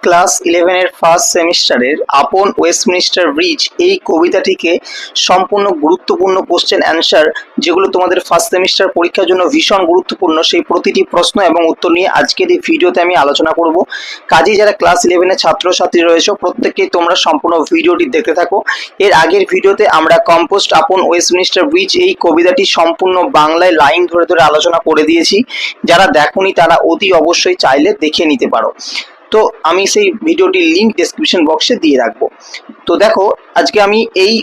Class 11 এর first সেমিস্টারের আপন ওয়েস্টমিনিস্টার ব্রিজ এই কবিতাটিকে সম্পূর্ণ গুরুত্বপূর্ণ কোশ্চেন অ্যান্সার যেগুলো তোমাদের ফার্স্ট সেমিস্টার পরীক্ষার জন্য ভীষণ গুরুত্বপূর্ণ সেই প্রতিটি প্রশ্ন এবং উত্তর নিয়ে আজকের এই ভিডিওতে আমি আলোচনা করব। কাজেই যারা ক্লাস 11 এর ছাত্রছাত্রী রয়েছে প্রত্যেককেই তোমরা সম্পূর্ণ ভিডিওটি দেখতে থাকো। এর আগের ভিডিওতে আমরা কম্পোস্ট আপন ওয়েস্টমিনিস্টার ব্রিজ এই কবিতাটি সম্পূর্ণ বাংলায় লাইন ধরে ধরে আলোচনা করে দিয়েছি। যারা দেখোনি তারা অতি অবশ্যই চাইলে দেখে নিতে পারো। তো আমি সেই ভিডিওটির লিংক ডেসক্রিপশন বক্সে দিয়ে রাখবো। তো দেখো আজকে আমি এই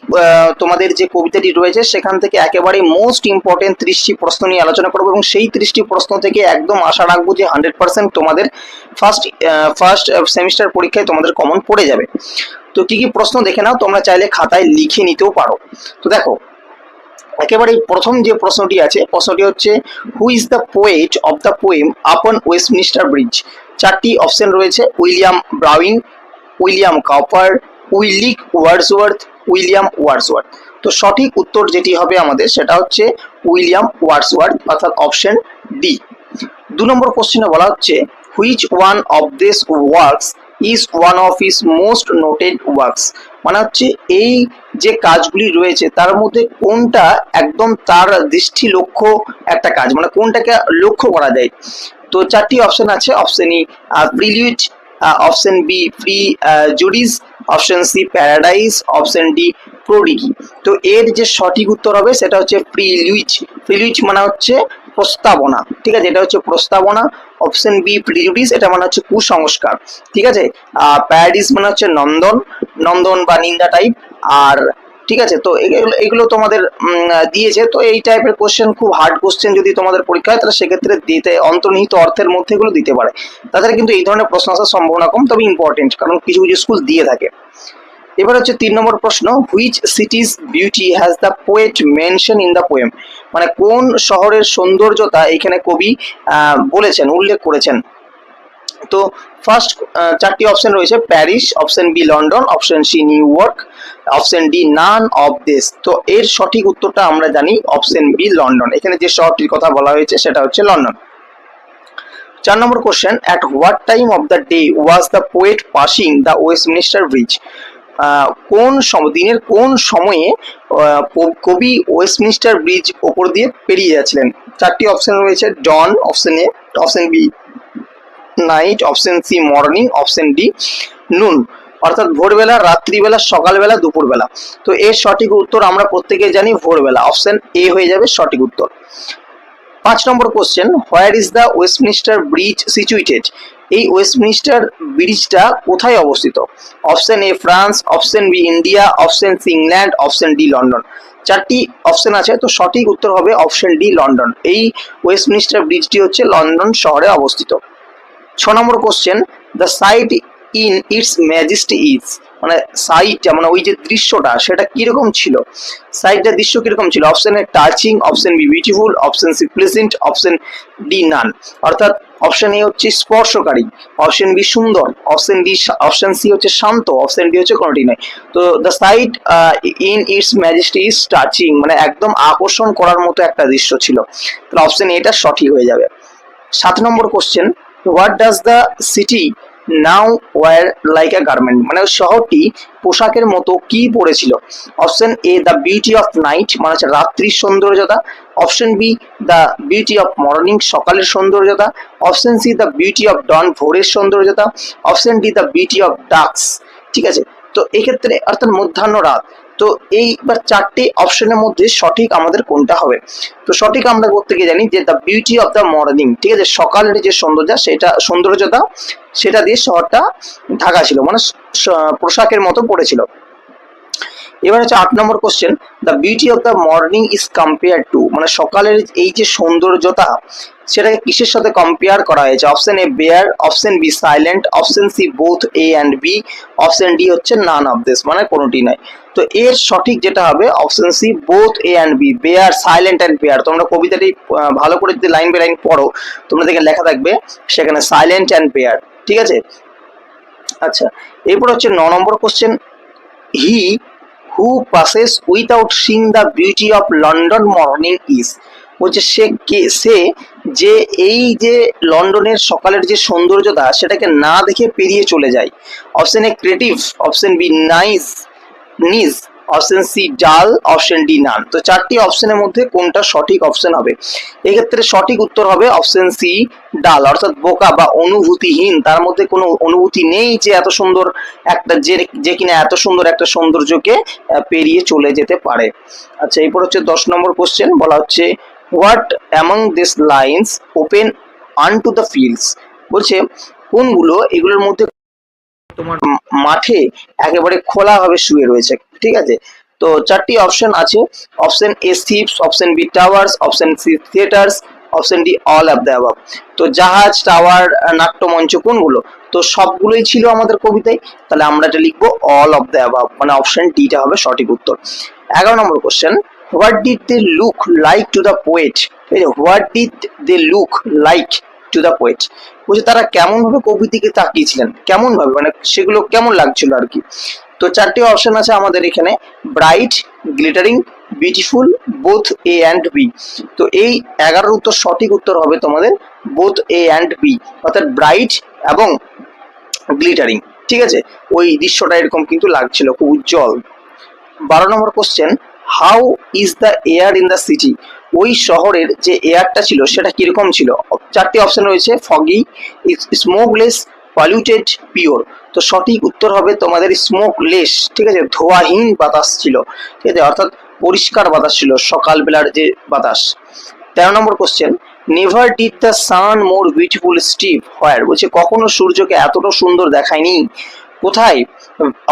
তোমাদের যে কবিতাটি রয়েছে সেখান থেকে একেবারে মোস্ট ইম্পর্টেন্ট 30টি প্রশ্ন নিয়ে আলোচনা করবো এবং সেই 30টি প্রশ্ন থেকে একদম আশা রাখবো যে 100% তোমাদের ফার্স্ট সেমিস্টার পরীক্ষায় তোমাদের কমন পড়ে যাবে। তো কি কি প্রশ্ন দেখে নাও, তোমরা চাইলে খাতায় লিখে নিতেও পারো। তো দেখো একেবারে প্রথম যে প্রশ্নটি আছে, প্রশ্নটি হচ্ছে who is the poet of the poem upon Westminster bridge. চারটি অপশন রয়েছে, উইলিয়াম ব্রাউইং, উইলিয়াম কাউপার, উইলিক ওয়ার্ডসওয়ার্থ, উইলিয়াম ওয়ার্ডসওয়ার্থ। তো সঠিক উত্তর যেটি হবে আমাদের সেটা হচ্ছে উইলিয়াম ওয়ার্ডসওয়ার্থ অর্থাৎ অপশন ডি। 2 নম্বর কোশ্চেনে বলা হচ্ছে which one of this works is one of his most noted works. মানে হচ্ছে এই যে কাজগুলি রয়েছে তার মধ্যে কোনটা একদম তার দৃষ্টি লক্ষ্য একটা কাজ, মানে কোনটাকে লক্ষ্য করা যায়। তো চারটি অপশন আছে, option E prelude, option B prejudice, option C paradise, option D prodigy. তো এর যে সঠিক উত্তর হবে সেটা হচ্ছে প্রিলিউড। প্রিলিউড মানে হচ্ছে প্রস্তাবনা, ঠিক আছে, এটা হচ্ছে প্রস্তাবনা। অপশন বি প্রিজুডিস, এটা মানে হচ্ছে কুসংস্কার, ঠিক আছে। প্যারাডিস মানে হচ্ছে নন্দন, নন্দন বা নিন্দা টাইপ। আর ঠিক আছে, তো এগুলো তোমাদের দিয়েছে। তো এই টাইপের কোশ্চেন খুব হার্ড কোশ্চেন যদি তোমাদের পরীক্ষা হয় তাহলে সেক্ষেত্রে দিতে অন্তর্নিহিত অর্থের মধ্যে এগুলো দিতে পারে। তাদের কিন্তু এই ধরনের প্রশ্ন আসার সম্ভাবনা কম, তবে ইম্পর্টেন্ট, কারণ কিছু কিছু স্কুল দিয়ে থাকে। এবার হচ্ছে 3 নম্বর প্রশ্ন, which সিটিজ beauty has the poet mention in the poem. মানে কোন শহরের সৌন্দর্যতা এখানে কবি বলেছেন, উল্লেখ করেছেন। তো ফার্স্ট চারটি অপশন রয়েছে, Paris, option b London, option c New York, option D none of this. তো এর সঠিক উত্তরটা আমরা জানি অপশন বি লন্ডন। এখানে যে শহরটির কথা বলা হয়েছে সেটা হচ্ছে London. 4 number question, at what time of the day was the poet passing the Westminster bridge. কোন দিনের কোন সময়ে কবি ওয়েস্টমিনিস্টার ব্রিজ ওপর দিয়ে পেরিয়ে যাচ্ছিলেন। চারটি অপশন রয়েছে, dawn, option A, option B night, option C morning, option D noon. অর্থাৎ ভোরবেলা, রাত্রিবেলা, সকালবেলা, দুপুরবেলা। তো এর সঠিক উত্তর আমরা প্রত্যেকে জানি ভোরবেলা, অপশন এ হয়ে যাবে সঠিক উত্তর। 5 নম্বর question, where is the Westminster bridge situated. এই ওয়েস্টমিনিস্টার ব্রিজটা কোথায় অবস্থিত। Option A France, option B India, option C England, option D London. চারটি অপশন আছে, তো সঠিক উত্তর হবে অপশন ডি লন্ডন। এই ওয়েস্টমিনিস্টার ব্রিজটি হচ্ছে লন্ডন শহরে অবস্থিত। 6 নম্বর question, the site in its majesty is. মানে সাইটটা মানে ওই যে দৃশ্যটা সেটা কিরকম ছিল, সাইটটার দৃশ্য কিরকম ছিল। Option a touching, option b beautiful, option c pleasant, option D none. অর্থাৎ অপশন এ হচ্ছে স্পর্শকারী, অপশন বি সুন্দর, অপশন সি হচ্ছে শান্ত, অপশন ডি হচ্ছে কোনোটি নয়। তো the site in its majesty is touching মানে একদম আকর্ষণ করার মতো একটা দৃশ্য ছিল। তাহলে অপশন এটা সঠিক হয়ে যাবে। 7 নম্বর question, what does the city now wear like a garment. মানে শহরটি পোশাকের মতো কি পরেছিল। Option A the beauty of night মানে হচ্ছে রাত্রির সৌন্দর্যতা, option B the beauty of morning সকালের সৌন্দর্যতা, option C the beauty of dawn ভোরের সৌন্দর্যতা, option D the beauty of ducks. ঠিক আছে, তো এক্ষেত্রে অর্থাৎ মধ্যাহ্ন রাত। তো এইবার চারটি অপশনের মধ্যে সঠিক আমাদের কোনটা হবে। তো সঠিক আমরা প্রত্যেকে জানি যে the beauty of the morning, ঠিক আছে, সকালের যে সৌন্দর্যতা সেটা দিয়ে শহরটা ঢাকা ছিল, মানে পোশাকের মতো পড়েছিল। এবার হচ্ছে 8 নম্বর question, the beauty of the morning is compare to. মানে সকালের এই যে সৌন্দর্যতা সেটাকে কিসের সাথে কম্পেয়ার করা হয়েছে। Option a bare, option b silent, option c both A and b, option D হচ্ছে নান অফ দিস মানে কোনোটি নয়। তো এর সঠিক যেটা হবে option c both A and b, bare, silent and bare. তোমরা কবিতাটি ভালো করে যদি লাইন বাই লাইন পড়ো তোমরা দেখে লেখা থাকবে সেখানে সাইলেন্ট অ্যান্ড বেয়ার, ঠিক আছে। আচ্ছা, এরপর হচ্ছে 9 নম্বর question, he who passes without seeing the beauty of London morning is। বলছে সে যে এই যে লন্ডনের সকালের যে সৌন্দর্যতা সেটাকে না দেখে পেরিয়ে চলে যায়। Option A creative, option be nice নিজ, অপশন সি ডাল, অপশন ডি নান। তো চারটি অপশনের মধ্যে কোনটা সঠিক অপশন হবে? এক্ষেত্রে সঠিক উত্তর হবে অপশন সি ডাল, অর্থাৎ বোকা বা অনুভূতিহীন, তার মধ্যে কোনো অনুভূতি নেই যে এত সুন্দর একটা যে কিনা এত সুন্দর একটা সৌন্দর্যকে পেরিয়ে চলে যেতে পারে। আচ্ছা, এরপর হচ্ছে 10 নম্বর কোশ্চেন, বলা হচ্ছে what among this lines open unto the fields. বলছে কোনগুলো এগুলোর মধ্যে তোমার মাঠে একেবারে খোলা ভাবে শুয়ে রয়েছে। ঠিক আছে, তো চারটি অপশন আছে। Option a ships, option b towers, option c theatres, option d all of the above. তো জাহাজ, টাওয়ার, নাট্যমঞ্চ কোনগুলো? তো সবগুলোই ছিল আমাদের কবিতায়, তাহলে আমরা এটা লিখবো অল অফ দ্য অ্যাবাভ, মানে অপশন ডিটা হবে সঠিক উত্তর। 11 নম্বর question, what did they look like to the poet. What did they look like to the poet, বলছে তারা কেমন ভাবে কবির দিকে তাকিয়েছিলেন, কেমন ভাবে, মানে সেগুলো কেমন লাগছিল আর কি। তো চারটি অপশন আছে আমাদের এখানে, bright, glittering, beautiful, both A and B. তো এই 11 উত্তর সঠিক উত্তর হবে তোমাদের বোথ এ অ্যান্ড বি, অর্থাৎ ব্রাইট এবং গ্লিটারিং। ঠিক আছে, ওই দৃশ্যটা এরকম কিন্তু লাগছিল, খুব উজ্জ্বল। 12 নম্বর question, how is the air in the city. ওই শহরের যে এয়ারটা ছিল সেটা কিরকম ছিল? চারটি অপশন রয়েছে, ফগি, স্মোকলেস, পলিউটেড, পিওর। তো সঠিক উত্তর হবে তোমাদের স্মোকলেস। ঠিক আছে, ধোঁয়াহীন বাতাস ছিল, ঠিক আছে, অর্থাৎ পরিষ্কার বাতাস ছিল সকালবেলার যে বাতাস। 13 নম্বর question, never did the sun more beautiful steep where. বলছে কখনো সূর্যকে এতটা সুন্দর দেখায়নি, কোথায়?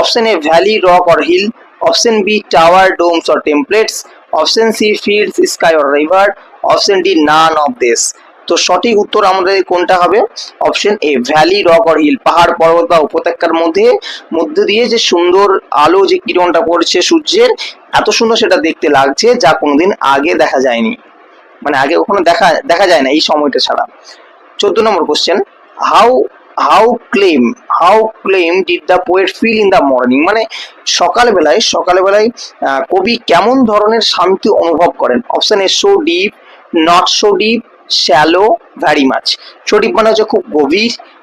Option A valley, rock or hill, option B tower, domes or templates, option C fields, sky or river, option D none of this. তো সঠিক উত্তর আমাদের কোনটা হবে? Option A valley, rock or hill, পাহাড়, পর্বত বা উপত্যকার মধ্যে দিয়ে যে সুন্দর আলো, যে কিরণটা পড়ছে সূর্যের, এত সুন্দর সেটা দেখতে লাগছে যা কোনোদিন আগে দেখা যায়নি, মানে আগে কখনো দেখা যায় না এই সময়টা ছাড়া। 14 নম্বর question, how how calm how calm did the poet feel in the morning. মানে সকালবেলায় কবি কেমন ধরনের শান্তি অনুভব করেন? Option A so deep, not so deep, shallow, very much. So deep মানে হচ্ছে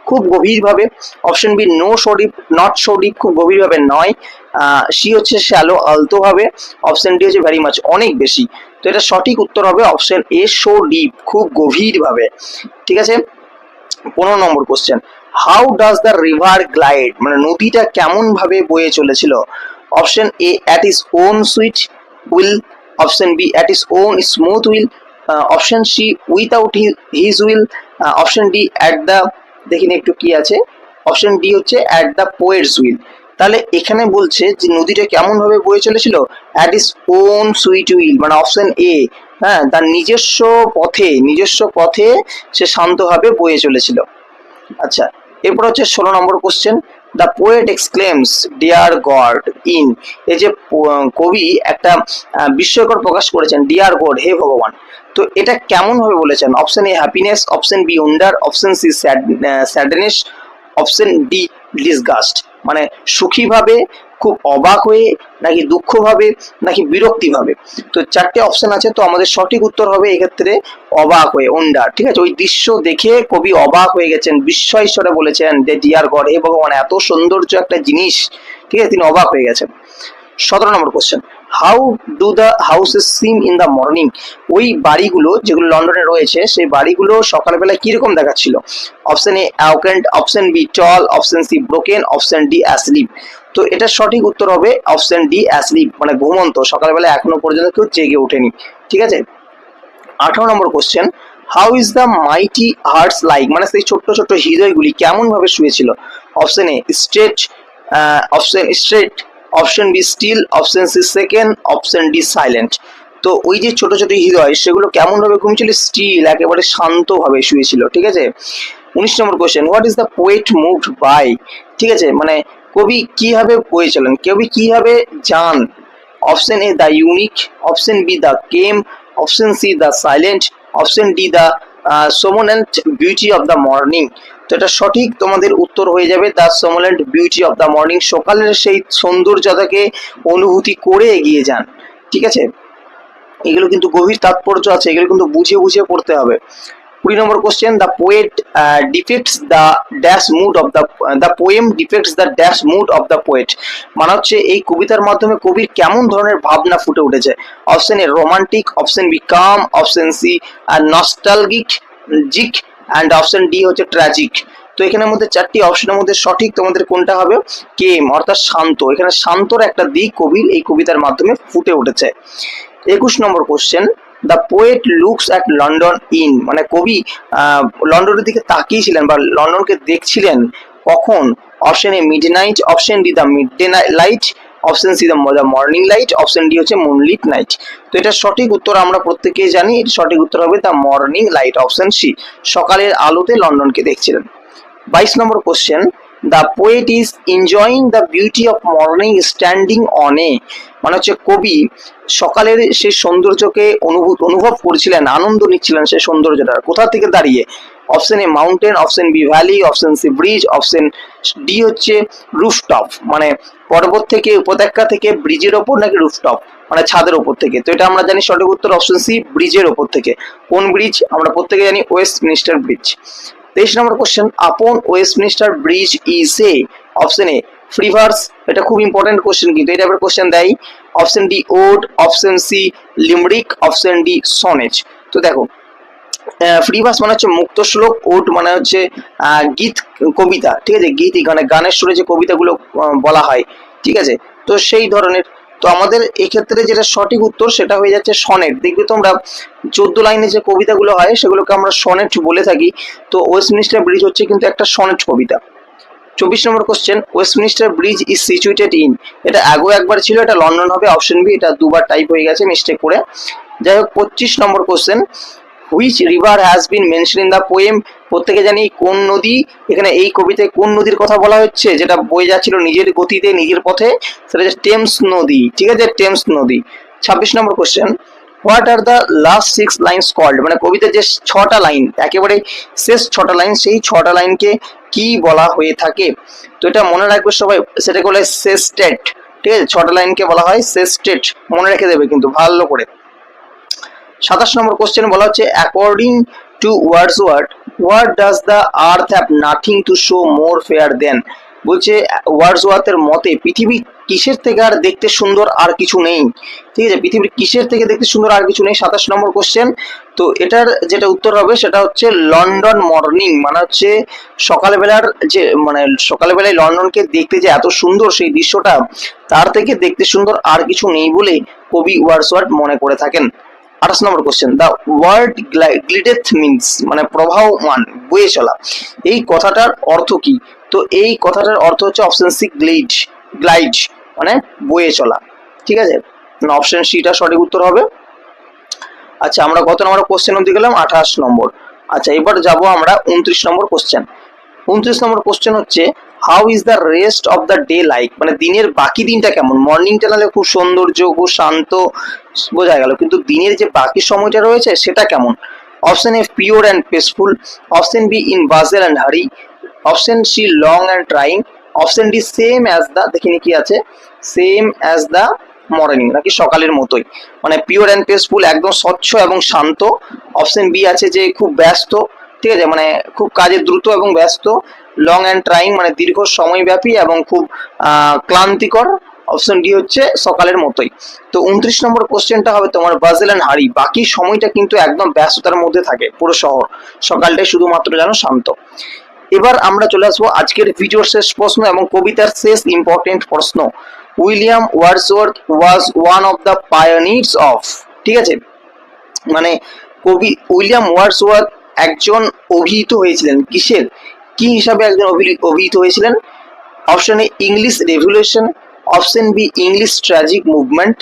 খুব গভীরভাবে। Option B no so deep, not so deep খুব গভীরভাবে নয়, সি হচ্ছে শ্যালো আলতো ভাবে, অপশন ডি হচ্ছে ভ্যারি মাচ অনেক বেশি। তো এটা সঠিক উত্তর হবে অপশন এ সো ডিপ খুব গভীরভাবে। ঠিক আছে, 15 নম্বর question, how does the river glide. মানে নদীটা কেমন ভাবে বয়ে চলেছিল? Option A at its own sweet will, option B at its own smooth will, option C without his will, option D at the, দেখিনি একটু কি আছে, অপশন ডি হচ্ছে অ্যাট দ্য পোয়েটস উইল। তাহলে এখানে বলছে যে নদীটা কেমন ভাবে বয়ে চলেছিল, at its own sweet will, মানে অপশন এ, হ্যাঁ, তার নিজস্ব পথে সে শান্তভাবে বয়ে চলেছিল। আচ্ছা, এরপর হচ্ছে 16 নম্বর question, the poet exclaims dear God in. এই যে কবি একটা বিস্ময়কর প্রকাশ করেছেন, ডিয়ার গড, হে ভগবান। তো এটা কেমন ভাবে বলেছেন? Option a happiness, option b wonder, option c sadness, option d disgust. মানে সুখী ভাবে, খুব অবাক হয়ে, নাকি দুঃখ ভাবে, নাকি বিরক্তি ভাবে। তো চারটে অপশন আছে, তো আমাদের সঠিক উত্তর হবে এক্ষেত্রে অবাক হয়ে, ওন্ডার। ঠিক আছে, ওই দৃশ্য দেখে কবি অবাক হয়ে গেছেন, বিস্ময় স্বরে বলেছেন যে ডিয়ার গড, হে ভগবান, এত সৌন্দর্য একটা জিনিস। ঠিক আছে, তিনি অবাক হয়ে গেছেন। 17 নম্বর question, how do the houses seem in the morning. ওই বাড়িগুলো যেগুলো লন্ডনে রয়েছে সেই বাড়িগুলো সকালবেলায় কিরকম দেখাচ্ছিল? Option a awakened, option b tall, option c broken, option d asleep. তো এটা সঠিক উত্তর হবে অপশন ডি অ্যাসলিপ, মানে ঘুমন্ত, সকালবেলা এখনো পর্যন্ত কেউ জেগে ওঠেনি। ঠিক আছে, 18 নম্বর question, how is the mighty hearts like. মানে সেই ছোট্ট ছোট্ট হৃদয়গুলি কেমন ভাবে শুয়েছিল? Option A straight, option B still, option C second, option D silent. তো ওই যে ছোট ছোট হৃদয় সেগুলো কেমন ভাবে ঘুমিয়েছিল? স্টিল, একেবারে শান্ত ভাবে শুয়েছিল। ঠিক আছে, 19 নম্বর question, what is the poet moved by. ঠিক আছে, মানে কবি কিভাবে বয়ে চলেন, কবি কিভাবে যান? Option A the unique, option B the calm, option C the silent, option D the somnolent beauty of the morning. তো এটা সঠিক তোমাদের উত্তর হয়ে যাবে the somnolent beauty of the morning, সকালের সেই সৌন্দর্যতাকে অনুভূতি করে এগিয়ে যান। ঠিক আছে, এগুলো কিন্তু গভীর তাৎপর্য আছে, এগুলো কিন্তু বুঝিয়ে বুঝিয়ে পড়তে হবে। 20 নম্বর question, the poet depicts the dash mood of the poem depicts the dash mood of the poet, মানে হচ্ছে এই কবিতার মাধ্যমে কবির কেমন ধরনের ভাবনা ফুটে উঠেছে। Option A romantic, option B calm, option C nostalgic জিক, অ্যান্ড অপশন ডি হচ্ছে ট্র্যাজিক। তো এখানের মধ্যে চারটি অপশনের মধ্যে সঠিক তোমাদের কোনটা হবে? কেম অর্থাৎ শান্ত। এখানে শান্তর একটা দিক কবির এই কবিতার মাধ্যমে ফুটে উঠেছে। 21 নম্বর question, the poet looks at London in, মানে কবি লন্ডনের দিকে তাকিয়েছিলেন বা লন্ডনকে দেখছিলেন কখন? Option A midnight, option D the midday light, option C the morning light, option D হচ্ছে মুনলিট নাইট। তো এটা সঠিক উত্তর আমরা প্রত্যেকেই জানি, এর সঠিক উত্তর হবে the morning light, option C, সকালের আলোতে লন্ডনকে দেখছিলেন। 22 নম্বর question, the poet is enjoying the beauty of morning standing on a, মানে হচ্ছে কবি সকালের সেই সৌন্দর্যকে অনুভব করছিলেন, আনন্দ নিচ্ছিলেন সেই সৌন্দর্যটা কোথা থেকে দাঁড়িয়ে? Option a mountain, option b valley, option c bridge, option D হচ্ছে রুফটপ, মানে পর্বত থেকে, উপত্যকা থেকে, ব্রিজের ওপর, নাকি রুফটপ মানে ছাদের ওপর থেকে। তো এটা আমরা জানি সঠিক উত্তর অপশন সি, ব্রিজের ওপর থেকে। কোন ব্রিজ? আমরা প্রত্যেকে জানি ওয়েস্টমিনিস্টার ব্রিজ। 23 নম্বর question, upon Westminster bridge is a, option A free verse, এটা খুব ইম্পর্টেন্ট কোশ্চেন, কিন্তু এই টাইপের কোশ্চেন দেয়। Option D ode, option C limerick, option D sonnet. তো দেখো ফ্রি ভার্স মানে হচ্ছে মুক্ত শ্লোক, ওড মানে হচ্ছে গীত, কবিতা, ঠিক আছে, গীত মানে গানের সুরে যে কবিতাগুলো বলা হয়, ঠিক আছে, তো সেই ধরনের। তো আমাদের এক্ষেত্রে যেটা সঠিক উত্তর সেটা হয়ে যাচ্ছে সনেট। দেখবে তোমরা 14 লাইনে যে কবিতাগুলো হয় সেগুলোকে আমরা সনেট বলে থাকি। তো ওয়েস্টমিনিস্টার ব্রিজ হচ্ছে কিন্তু একটা সনেট কবিতা। 24 number question, Westminster bridge is situated in, এটা আগেও একবার ছিল, এটা লন্ডন হবে, অপশন বি, এটা দুবার টাইপ হয়ে গেছে মিস্টেক করে। যাই হোক 25 নম্বর question, which river has been mention in the poem, প্রত্যেকে জানি কোন নদী, এখানে এই কবিতায় কোন নদীর কথা বলা হচ্ছে যেটা বয়ে যাচ্ছিল নিজের গতিতে নিজের পথে, সেটা হচ্ছে টেমস নদী, ঠিক আছে, টেমস নদী। 26 নম্বর question, what are the last 6 lines called, মানে কবিতার যে 6টা লাইন, একেবারে শেষ 6টা লাইন, সেই 6টা লাইনকে কি বলা হয়ে থাকে? তো এটা মনে রাখবে সবাই, সেটাকে বলে সেস্টেট, ঠিক আছে, 6টা লাইনকে বলা হয় সেস্টেট, মনে রেখে দেবে কিন্তু ভালো করে। 27 নম্বর কোশ্চেন বলা হচ্ছে, according to Wordsworth, what does the earth have nothing to show more fair than, বলছে ওয়ার্ডসওয়ার্থের মতে পৃথিবী কিসের থেকে আর দেখতে সুন্দর আর কিছু নেই, ঠিক আছে, পৃথিবীর কিসের থেকে দেখতে সুন্দর আর কিছু নেই। 27 নম্বর কোশ্চেন, তো এটার যেটা উত্তর হবে সেটা হচ্ছে লন্ডন মর্নিং, মানে হচ্ছে সকালবেলার যে, মানে সকালবেলায় লন্ডনকে দেখতে যে এত সুন্দর সেই দৃশ্যটা, তার থেকে দেখতে সুন্দর আর কিছু নেই বলে কবি ওয়ার্ডসওয়ার্থ মনে করে থাকেন। 28 নম্বর question, the word glideth means, মানে প্রবাহমান, বয়ে চলা, এই কথাটার অর্থ কি? তো এই কথাটার অর্থ হচ্ছে অপশন সি গ্লিড, গ্লাইড মানে বয়ে চলা, ঠিক আছে, অপশন সিটা সঠিক উত্তর হবে। আচ্ছা আমরা কত নম্বর কোশ্চেন অবধি গেলাম? 28 নম্বর। আচ্ছা এবার যাব আমরা 29 নম্বর কোশ্চেন। 29 নম্বর কোশ্চেন হচ্ছে, how is the rest of the day like, মানে দিনের বাকি দিনটা কেমন? মর্নিংটা নাহলে খুব সৌন্দর্য, খুব শান্ত, বোঝা গেল, কিন্তু দিনের যে বাকি সময়টা রয়েছে সেটা কেমন? Option A pure and peaceful, option B in bustle and hurry, option C long and trying, option D same as the, দেখিনি কি আছে, সেম অ্যাজ দ্য মর্নিং, নাকি সকালের মতোই, মানে পিওর অ্যান্ড পিসফুল একদম স্বচ্ছ এবং শান্ত। অপশন বি আছে যে খুব ব্যস্ত, ঠিক আছে, মানে খুব কাজে দ্রুত এবং ব্যস্ত। লং অ্যান্ড ট্রাইং মানে দীর্ঘ সময়ব্যাপী এবং খুব ক্লান্তিকর। অপশন ডি হচ্ছে সকালের মতোই। তো 29 নম্বর কোশ্চেনটা হবে তোমার বাজেল অ্যান্ড হারি, বাকি সময়টা কিন্তু একদম ব্যস্ততার মধ্যে থাকে পুরো শহর, সকালটাই শুধুমাত্র যেন শান্ত। এবার আমরা চলে আসবো আজকের ভিডিওর শেষ প্রশ্ন এবং কবিতার শেষ ইম্পর্টেন্ট প্রশ্ন। William Wordsworth was one of the pioneers of, ঠিক আছে, মানে কবি উইলিয়াম ওয়ার্ডসওয়ার্থ একজন অভিহিত হয়েছিলেন কিসের, কি হিসাবে একজন অভিহিত হয়েছিলেন? Option A English revolution, option B English tragic movement,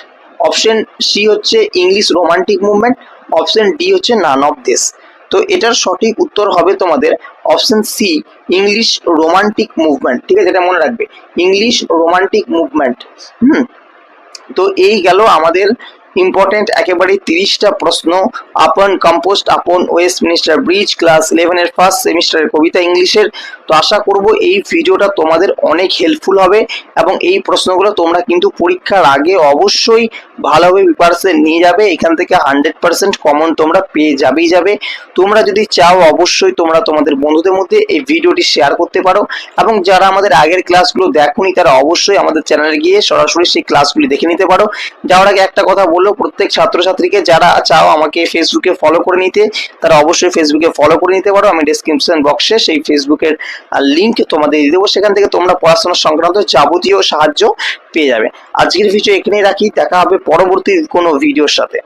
option C হচ্ছে English romantic movement, option D হচ্ছে নান অফ দিস। তো এটার সঠিক উত্তর হবে তোমাদের option c English romantic movement, ঠিক আছে, এটা মনে রাখবে, ইংলিশ রোমান্টিক মুভমেন্ট। তো এই গেল আমাদের ইম্পর্টেন্ট একেবারে 30টা প্রশ্ন আপন কম্পোস্ট আপন ওয়েস্টমিনিস্টার ব্রিজ ক্লাস 11 এর ফার্স্ট সেমিস্টারের কবিতা ইংলিশের। তো আশা করব এই ভিডিওটা তোমাদের অনেক হেল্পফুল হবে এবং এই প্রশ্নগুলো তোমরা কিন্তু পরীক্ষার আগে অবশ্যই ভালোভাবে প্রিপারেশন নিয়ে যাবে। এখান থেকে 100% কমন তোমরা পেয়ে যাবে। তোমরা যদি চাও অবশ্যই তোমরা তোমাদের বন্ধুদের মধ্যে এই ভিডিওটি শেয়ার করতে পারো এবং যারা আমাদের আগের ক্লাসগুলো দেখোনি তারা অবশ্যই আমাদের চ্যানেলে গিয়ে সরাসরি সেই ক্লাসগুলি দেখে নিতে পারো। যাওয়ার আগে একটা কথা বলবো, প্রত্যেক ছাত্রছাত্রীকে যারা চাও আমাকে ফেসবুকে ফলো করে নিতে তারা অবশ্যই ফেসবুকে ফলো করে নিতে পারো। আমি ডেসক্রিপশন বক্সে সেই ফেসবুকের লিংক তোমাদের দিয়ে দেবো, সেখান থেকে তোমরা পড়াশোনা সংক্রান্ত যাবতীয় সাহায্য পেয়ে যাবে। আজকের ভিডিও এখানেই রাখি, দেখা হবে পরবর্তী কোনো ভিডিওর সাথে।